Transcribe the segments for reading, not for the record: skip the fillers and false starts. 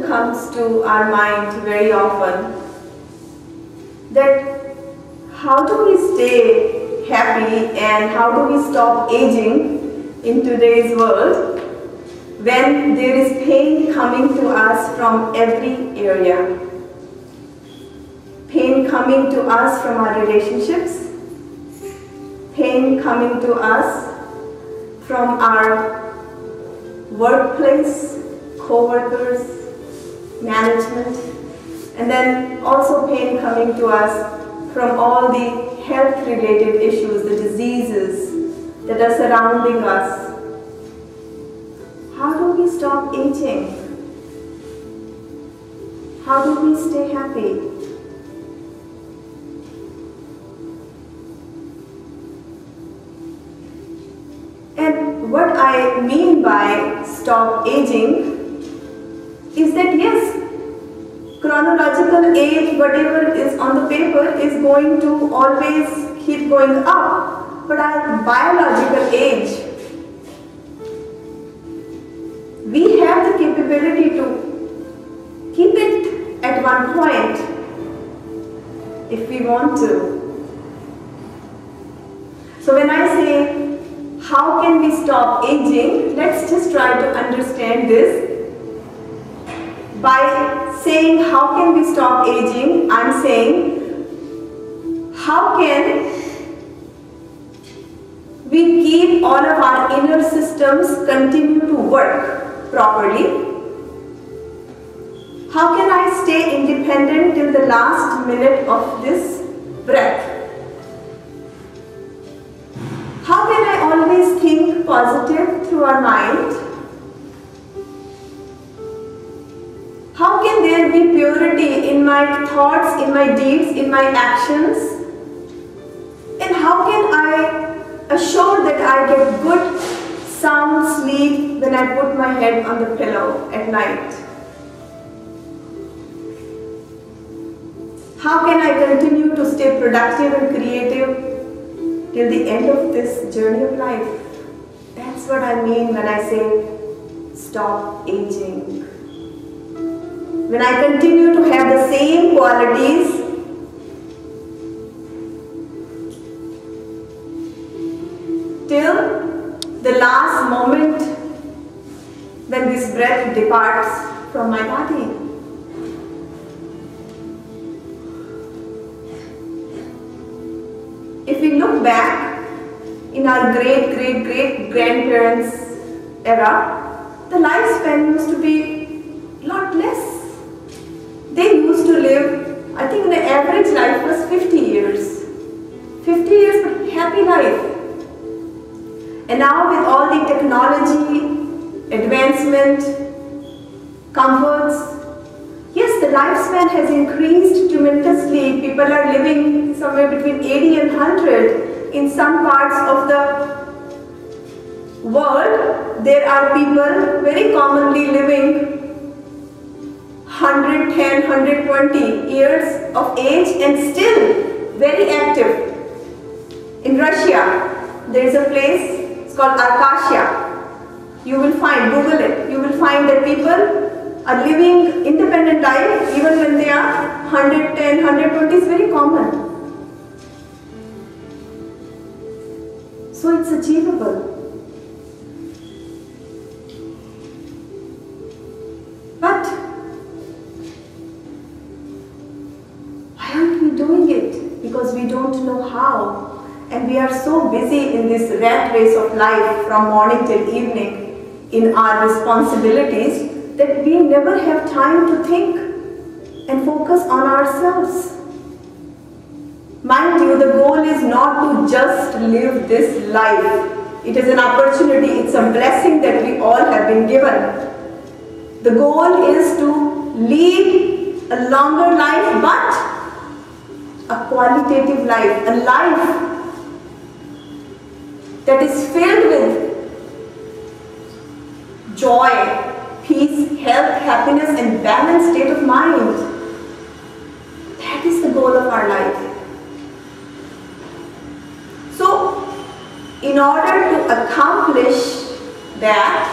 Comes to our mind very often, that how do we stay happy and how do we stop aging in today's world when there is pain coming to us from every area. Pain coming to us from our relationships, pain coming to us from our workplace, co-workers, management, and then also pain coming to us from all the health-related issues, the diseases that are surrounding us. How do we stop aging? How do we stay happy? And what I mean by stop aging is that yes, chronological age, whatever is on the paper, is going to always keep going up, but our biological age, we have the capability to keep it at one point if we want to. So when I say, how can we stop aging, let's just try to understand this. By saying how can we stop aging, I'm saying how can we keep all of our inner systems continue to work properly? How can I stay independent till the last minute of this breath? How can I always think positive through our mind? How can there be purity in my thoughts, in my deeds, in my actions? And how can I assure that I get good, sound sleep when I put my head on the pillow at night? How can I continue to stay productive and creative till the end of this journey of life? That's what I mean when I say stop aging. When I continue to have the same qualities, till the last moment when this breath departs from my body. If we look back in our great-great-great-grandparents' era, the lifespan used to be a lot less. They used to live, I think the average life was 50 years. 50 years, but happy life. And now with all the technology, advancement, comforts, yes, the lifespan has increased tremendously. People are living somewhere between 80 and 100. In some parts of the world, there are people very commonly living 110, 120 years of age and still very active. In Russia, there is a place, it's called Arkasia. You will find, Google it, you will find that people are living independent life even when they are 110, 120 is very common. So it's achievable. But why aren't we doing it? Because we don't know how. And we are so busy in this rat race of life from morning till evening in our responsibilities that we never have time to think and focus on ourselves. Mind you, the goal is not to just live this life. It is an opportunity, it's a blessing that we all have been given. The goal is to lead a longer life, but a qualitative life, a life that is filled with joy, peace, health, happiness, and balanced state of mind. That is the goal of our life. So, in order to accomplish that,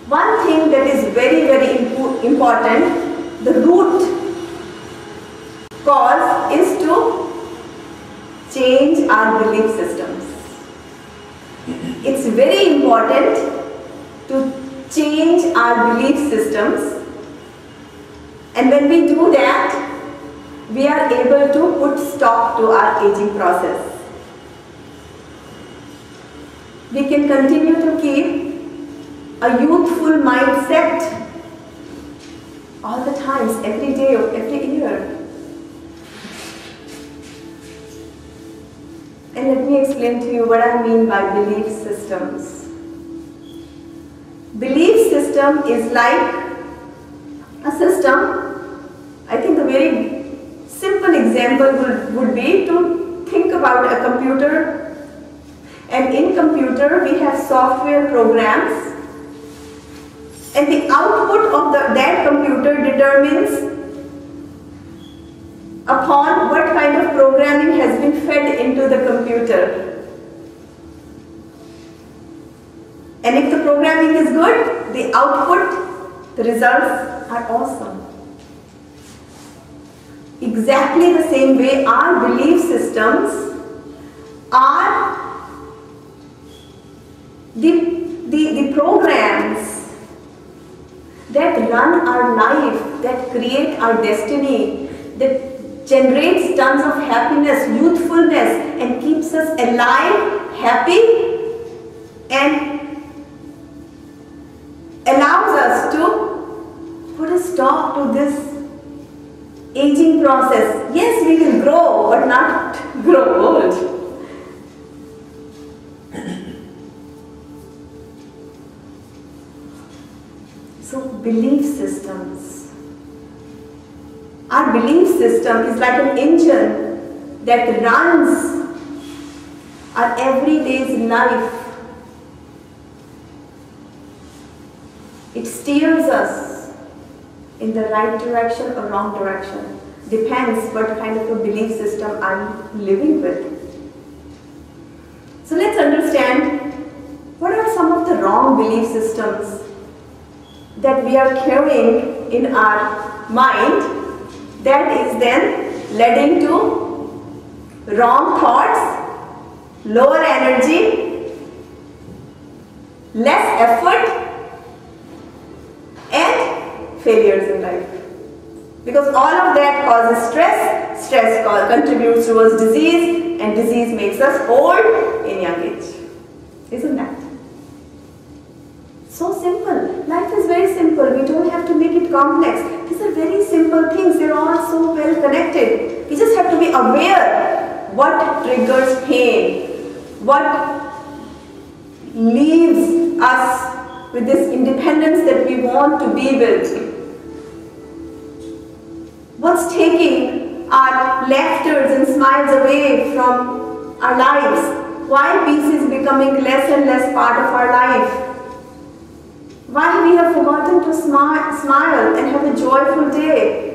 one thing that is very, very important, the root cause is to change our belief systems. It's very important to change our belief systems, and when we do that, we are able to put stop to our aging process. We can continue to keep a youthful mindset all the times, every day of every year. And let me explain to you what I mean by belief systems. Belief system is like a system. I think a very simple example would be to think about a computer. And in computer we have software programs. And the output of that computer determines upon what kind of programming has been fed into the computer. And if the programming is good, the output, the results are awesome. Exactly the same way our belief systems are the programs that run our life, that create our destiny, that generates tons of happiness, youthfulness, and keeps us alive, happy, and allows us to put a stop to this aging process. Yes, we will grow, but not grow old. So, belief systems. Our belief system is like an engine that runs our everyday's life. It steers us in the right direction or wrong direction. Depends what kind of a belief system I'm living with. So let's understand what are some of the wrong belief systems that we are carrying in our mind that is then leading to wrong thoughts, lower energy, less effort, and failures in life. Because all of that causes stress, stress contributes towards disease, and disease makes us old in young age. Isn't that? So simple. Life is very simple. We don't have to make it complex. These are very simple things. They're all so well connected. We just have to be aware what triggers pain, what leaves us with this independence that we want to be with. What's taking our laughters and smiles away from our lives? Why peace is becoming less and less part of our life? Why we have forgotten to smile and have a joyful day?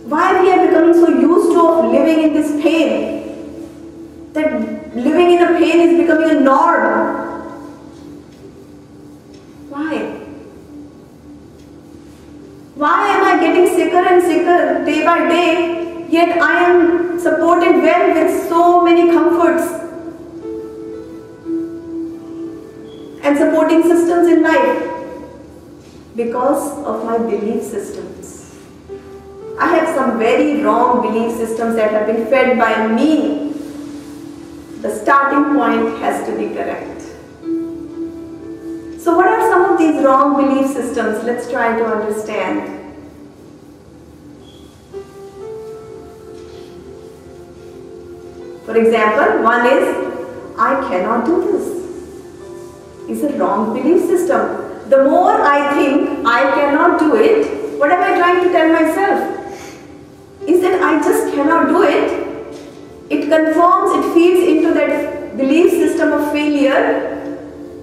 Why we are becoming so used to of living in this pain, that living in a pain is becoming a norm? Why? Why am I getting sicker and sicker day by day, yet I am supported well with so many comforts and supporting systems in life? Because of my belief systems. I have some very wrong belief systems that have been fed by me. The starting point has to be correct. So what are some of these wrong belief systems? Let's try to understand. For example, one is, I cannot do this. It's a wrong belief system. The more I think I cannot do it, what am I trying to tell myself? Is that I just cannot do it. It conforms, it feeds into that belief system of failure,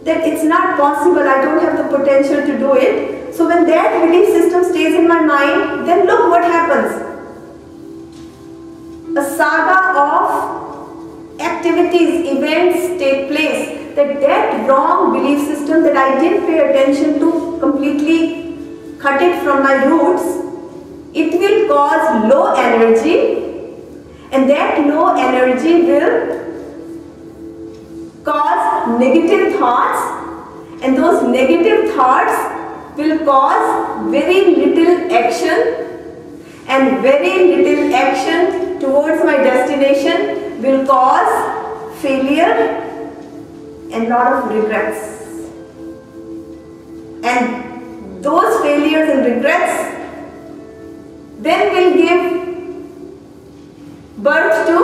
that it's not possible, I don't have the potential to do it. So when that belief system stays in my mind, then look what happens. A saga of activities, events take place. That wrong belief system that I didn't pay attention to, completely cut it from my roots, it will cause low energy, and that low energy will cause negative thoughts, and those negative thoughts will cause very little action, and very little action towards my destination will cause failure and lot of regrets. And those failures and regrets then will give birth to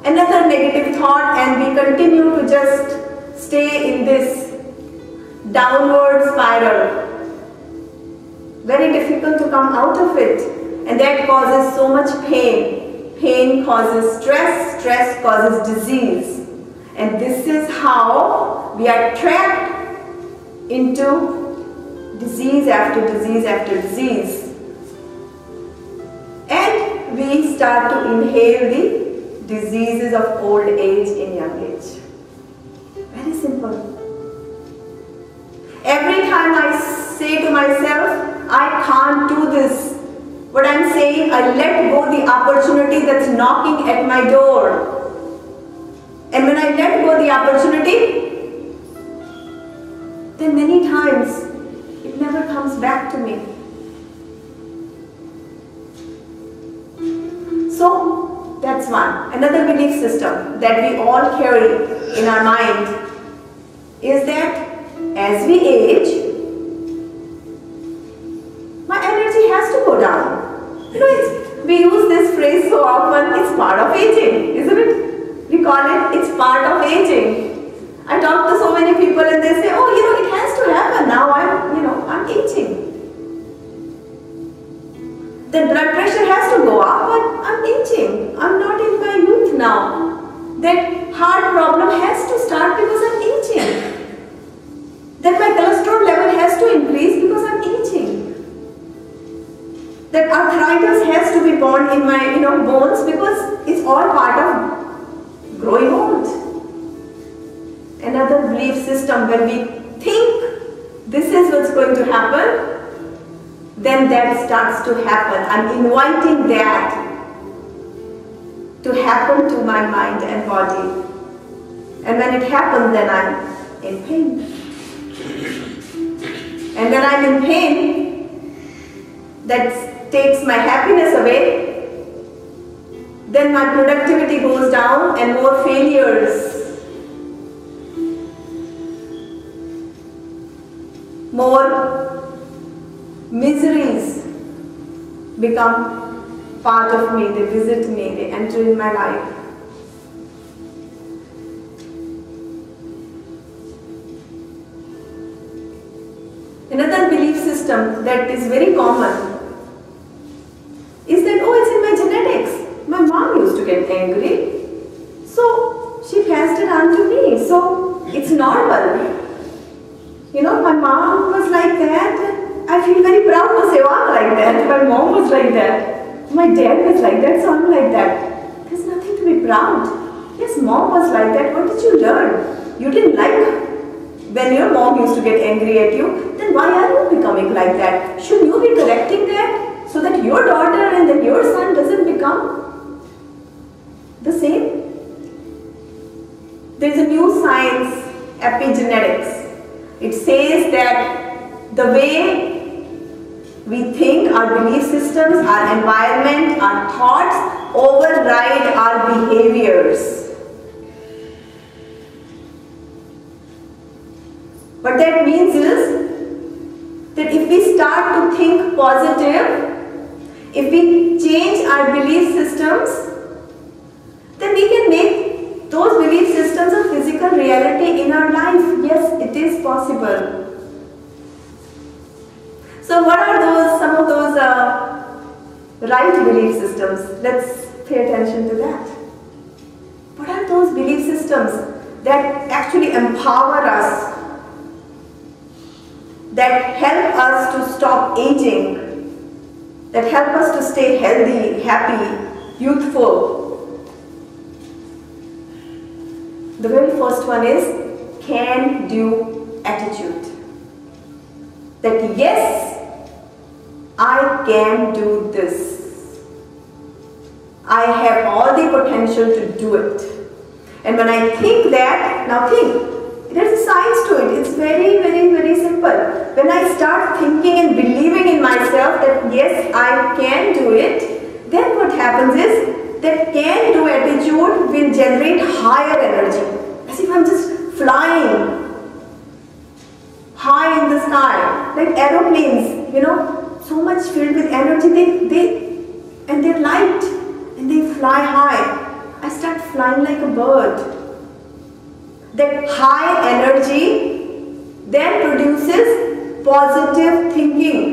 another negative thought, and we continue to just stay in this downward spiral. Very difficult to come out of it, and that causes so much pain. Pain causes stress, stress causes disease. And this is how we are trapped into disease after disease after disease. And we start to inhale the diseases of old age in young age. Very simple. Every time I say to myself, I can't do this, what I'm saying, I let go the opportunity that's knocking at my door. And when I let go the opportunity, then many times it never comes back to me. So that's one. Another belief system that we all carry in our mind is that as we age, my energy has to go down. You know, we use this phrase so often, it's part of aging, isn't it? We call it, it's part of aging. I talk to so many people and they say, oh, it has to happen now, I'm aging. The blood pressure has to go up, but I'm aging. I'm not in my youth now. That heart problem has to start because I'm aging. That my cholesterol level has to increase because I'm aging. That arthritis has to be born in my bones because it's all part of growing old. Another belief system, when we think this is what's going to happen, then that starts to happen. I'm inviting that to happen to my mind and body. And when it happens, then I'm in pain. And when I'm in pain, that takes my happiness away. Then my productivity goes down and more failures, more miseries become part of me, they visit me, they enter in my life. Another belief system that is very common is that, it's in my genetics. My mom used to get angry, so she passed it on to me, so it's normal. My mom was like that. I feel very proud to say, I'm like that. My mom was like that. My dad was like that, so I'm like that. There's nothing to be proud. Yes, mom was like that. What did you learn? You didn't like when your mom used to get angry at you, then why are you becoming like that? Should you be correcting that so that your daughter and then your son doesn't become the same? There is a new science, epigenetics. It says that the way we think, our belief systems, our environment, our thoughts override our behaviors. What that means is that if we start to think positive, if we change our belief systems, then we can make those belief systems a physical reality in our life. Yes, it is possible. So what are some of those right belief systems? Let's pay attention to that. What are those belief systems that actually empower us, that help us to stop aging, that help us to stay healthy, happy, youthful? The very first one is can-do attitude. That yes, I can do this. I have all the potential to do it. And when I think that, now think, there's a science to it. It's very, very, very simple. When I start thinking and believing in myself that yes, I can do it, then what happens is that can-do attitude will generate higher energy. As if I'm just flying high in the sky, like aeroplanes, you know, so much filled with energy, and they're light, and they fly high. I start flying like a bird. That high energy then produces positive thinking.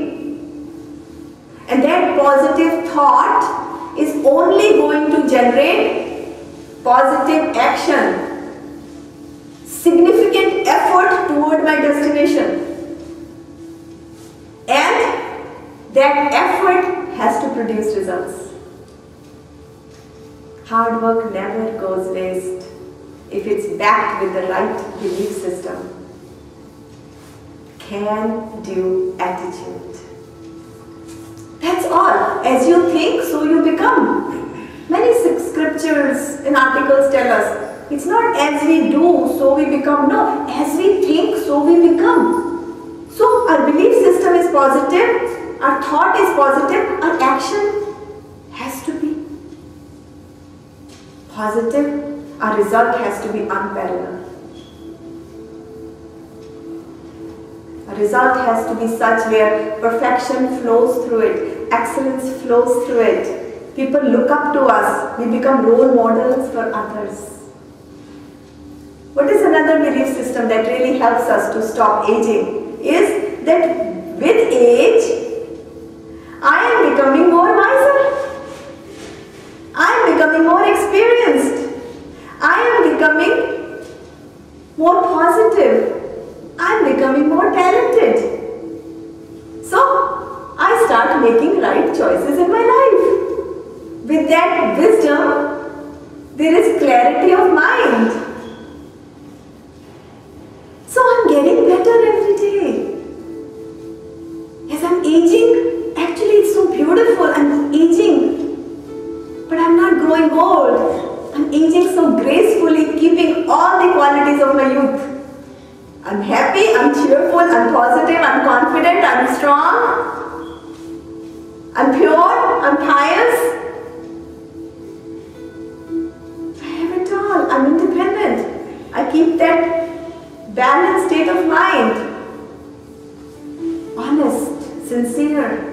And that positive thought is only going to generate positive action, significant effort toward my destination. And that effort has to produce results. Hard work never goes waste if it's backed with the right belief system. Can-do attitude. That's all. As you think, so you become. Many scriptures and articles tell us, it's not as we do, so we become. No, as we think, so we become. So our belief system is positive. Our thought is positive, our action has to be positive, our result has to be unparalleled. A result has to be such where perfection flows through it, excellence flows through it. People look up to us, we become role models for others. What is another belief system that really helps us to stop aging is that with age, I am becoming more wiser. I am becoming more experienced. I am becoming more positive. I am becoming more talented. So, I start making right choices in my life. With that wisdom, there is clarity of mind. So, I am getting better every day. As I am aging, actually, it's so beautiful. I'm aging, but I'm not growing old. I'm aging so gracefully, keeping all the qualities of my youth. I'm happy, I'm cheerful, I'm positive, I'm confident, I'm strong, I'm pure, I'm pious. I have it all. I'm independent. I keep that balanced state of mind. Honest, sincere.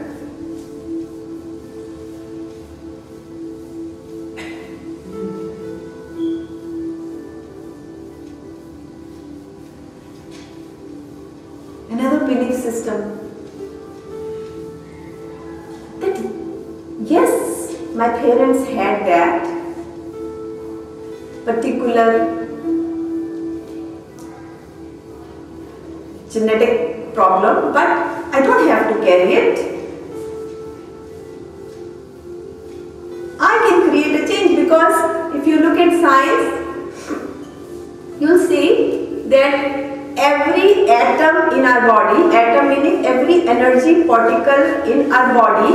Another belief system that yes, my parents had that particular genetic problem, but I don't have to carry it. I can create a change, because if you look at science, you'll see that every atom in our body, atom meaning every energy particle in our body,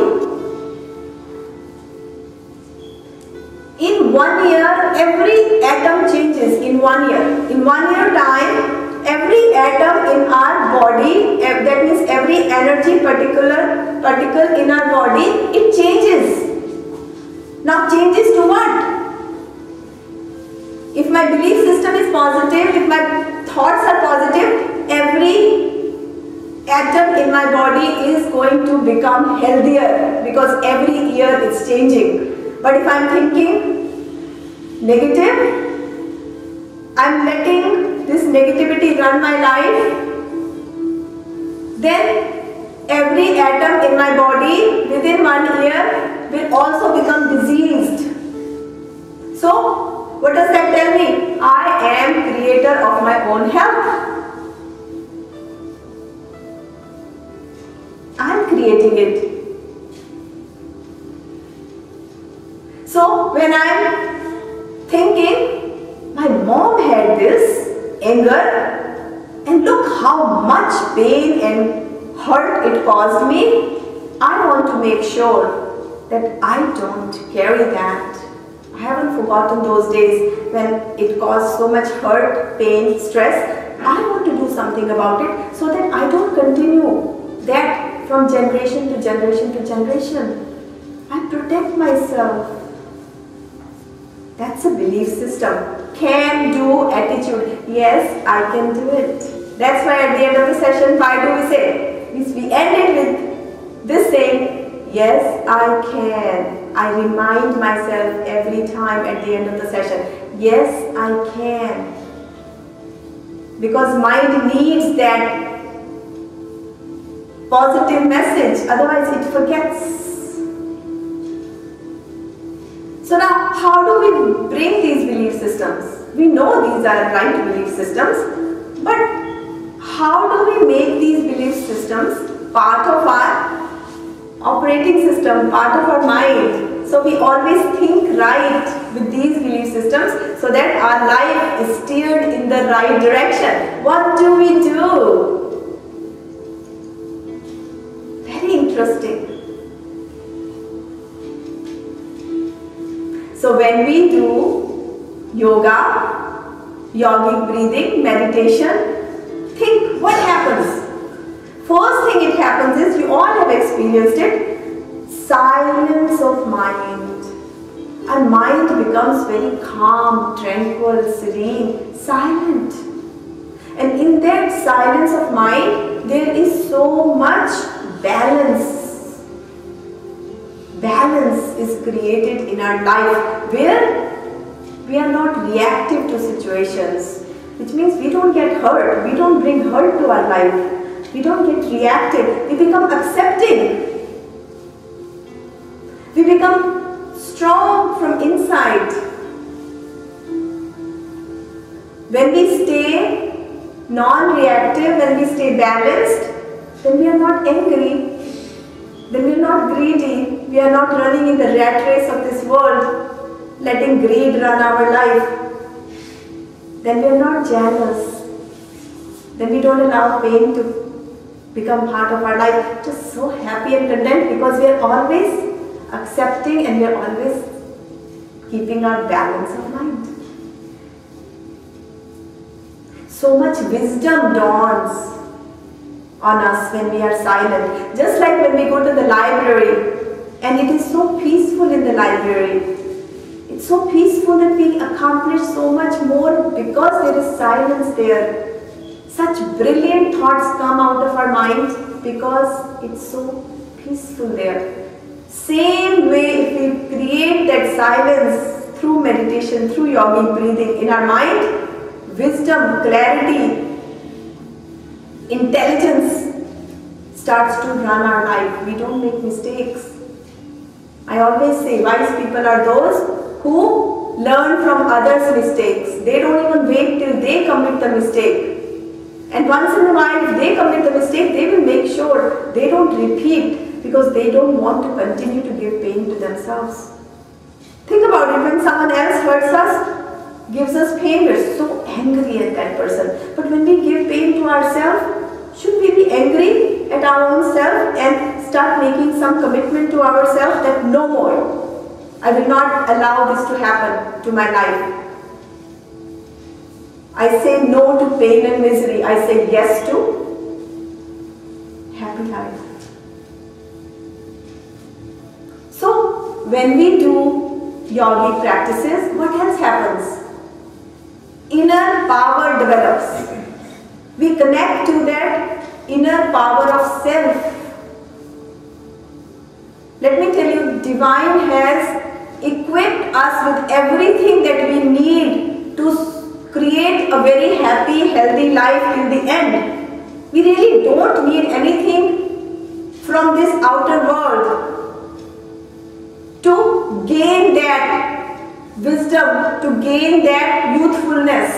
in 1 year, every atom changes in 1 year. In 1 year time, every atom in our body, that means every energy particle in our body, it changes. Now changes to what? If my belief system is positive, if my thoughts are positive, every atom in my body is going to become healthier, because every year it's changing. But if I'm thinking negative, I'm letting this negativity run my life, then every atom in my body within 1 year will also become diseased. So what does that tell me? I am creator of my own health. I am creating it. So when I am thinking, my mom had this anger and look how much pain and hurt it caused me, I want to make sure that I don't carry that. I haven't forgotten those days when it caused so much hurt, pain, stress. I want to do something about it so that I don't continue that from generation to generation to generation. I protect myself. That's a belief system. Can do attitude. Yes, I can do it. That's why at the end of the session, why do we say? We end it with this saying, yes, I can. I remind myself every time at the end of the session, yes, I can. Because mind needs that positive message, otherwise it forgets. So now, how do we bring these belief systems? We know these are right belief systems, but how do we make these belief systems part of our operating system, part of our mind? So we always think right with these belief systems so that our life is steered in the right direction. What do we do? Very interesting. So when we do yoga, yogic breathing, meditation, think what happens. First thing it happens is, you all have experienced it, silence of mind. Our mind becomes very calm, tranquil, serene, silent. And in that silence of mind, there is so much balance. Balance is created in our life where we are not reactive to situations, which means we don't get hurt, we don't bring hurt to our life, we don't get reactive, we become accepting, we become strong from inside. When we stay non-reactive, when we stay balanced, then we are not angry, then we are not greedy, we are not running in the rat race of this world, letting greed run our life. Then we are not jealous, then we don't allow pain to become part of our life. Just so happy and content because we are always accepting and we are always keeping our balance of mind. So much wisdom dawns on us when we are silent. Just like when we go to the library and it is so peaceful in the library. It's so peaceful that we accomplish so much more because there is silence there. Such brilliant thoughts come out of our mind because it's so peaceful there. Same way, if we create that silence through meditation, through yogic breathing in our mind, wisdom, clarity, intelligence starts to run our life. We don't make mistakes. I always say wise people are those who learn from others' mistakes. They don't even wait till they commit the mistake. And once in a while, if they commit the mistake, they will make sure they don't repeat because they don't want to continue to give pain to themselves. Think about it, when someone else hurts us, gives us pain, we're so angry at that person. But when we give pain to ourselves, should we be angry at our own self and start making some commitment to ourselves that no more, I will not allow this to happen to my life. I say no to pain and misery. I say yes to happy life. So, when we do yogic practices, what else happens? Inner power develops. We connect to that inner power of self. Let me tell you, Divine has equipped us with everything that we need to create a very happy, healthy life in the end. We really don't need anything from this outer world to gain that wisdom, to gain that youthfulness,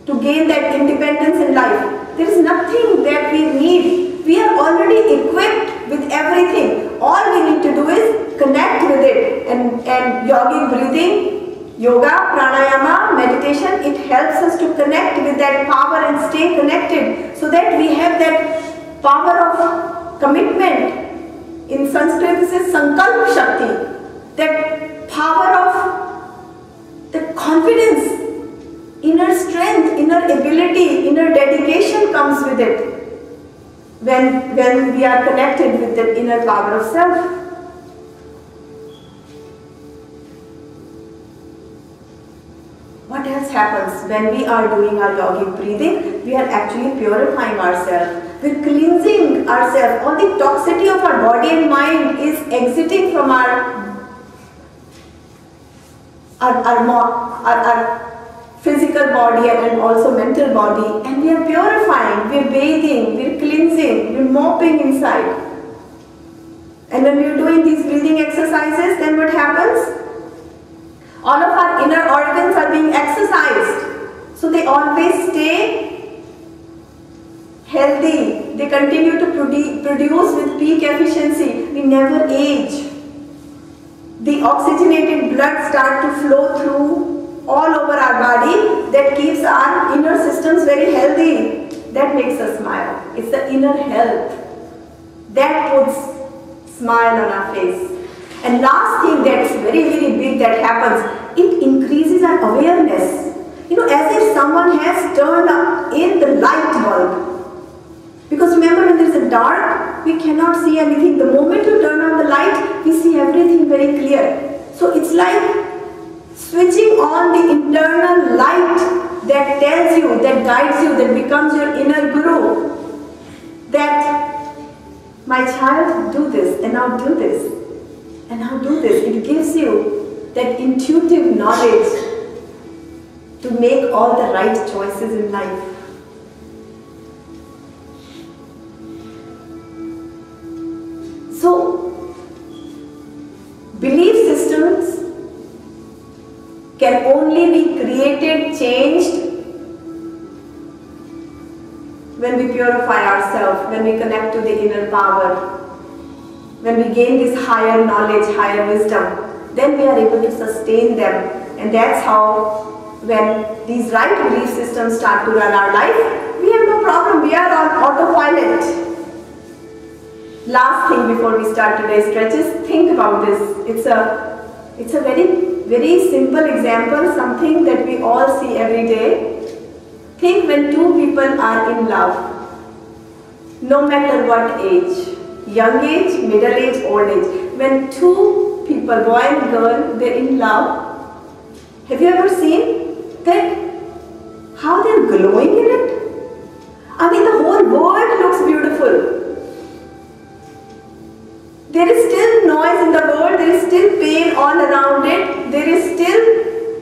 to gain that independence in life. There is nothing that we need. We are already equipped with everything. All we need to do is connect with it. And yogic breathing, yoga, pranayama, meditation, it helps us to connect with that power and stay connected so that we have that power of commitment. In Sanskrit this is Sankalp Shakti, that power of the confidence, inner strength, inner ability, inner dedication comes with it when we are connected with that inner power of self. What else happens when we are doing our yogic breathing? We are actually purifying ourselves. We're cleansing ourselves. All the toxicity of our body and mind is exiting from our physical body and also mental body, and we are purifying, we are bathing, we are cleansing, we are mopping inside. And when we are doing these breathing exercises, then what happens? All of our inner organs are being exercised, so they always stay healthy. They continue to produce with peak efficiency. We never age. The oxygenated blood starts to flow through all over our body. That keeps our inner systems very healthy. That makes us smile. It's the inner health that puts smile on our face. And last thing that's very, very big that happens, it increases our awareness. You know, as if someone has turned in the light bulb. Because remember, when there is a dark, we cannot see anything. The moment you turn on the light, we see everything very clear. So it's like switching on the internal light that tells you, that guides you, that becomes your inner guru. That, my child, do this, and now do this, and now do this. It gives you that intuitive knowledge to make all the right choices in life. So, belief systems can only be created, changed when we purify ourselves, when we connect to the inner power, when we gain this higher knowledge, higher wisdom, then we are able to sustain them. And that's how, when these right belief systems start to run our life, we have no problem, we are on autopilot. Last thing before we start today's stretches, think about this. It's a very, very simple example, something that we all see every day. Think when two people are in love, no matter what age, young age, middle age, old age. When two people, boy and girl, they're in love, have you ever seen that how they're glowing in it? I mean, the whole world looks beautiful. There is still noise in the world, there is still pain all around it, there is still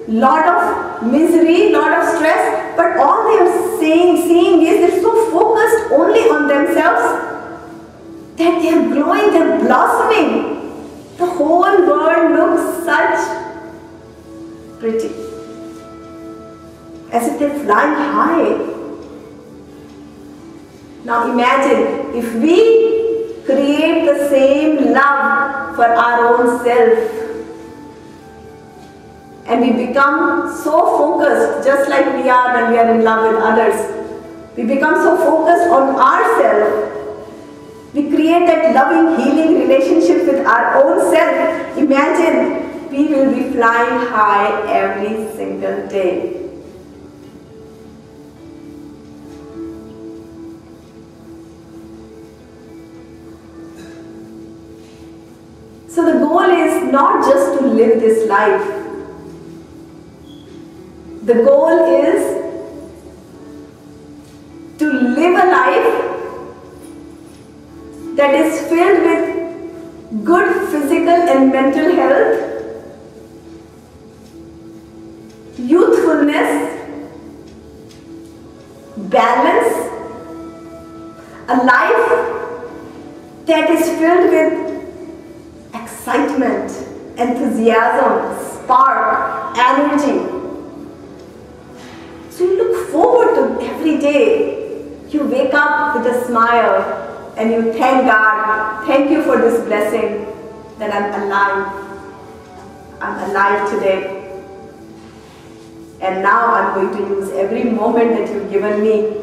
lot of misery, lot of stress, but all they are seeing is they're so focused only on themselves that they are glowing, they are blossoming. The whole world looks such pretty, as if they're flying high. Now imagine if we create the same love for our own self and we become so focused, just like we are when we are in love with others. We become so focused on ourselves. We create that loving, healing relationship with our own self. Imagine we will be flying high every single day. not just to live this life. The goal is to live a life that is filled with good physical and mental health, youthfulness, balance, a life that is filled with excitement, enthusiasm, spark, energy. So you look forward to every day. You wake up with a smile and you thank God. Thank you for this blessing that I'm alive. I'm alive today. And now I'm going to use every moment that you've given me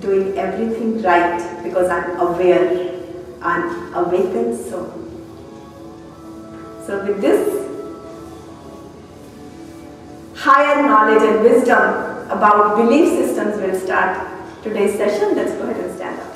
doing everything right because I'm aware. I'm awakened soul. So with this higher knowledge and wisdom about belief systems will start today's session. Let's go ahead and stand up.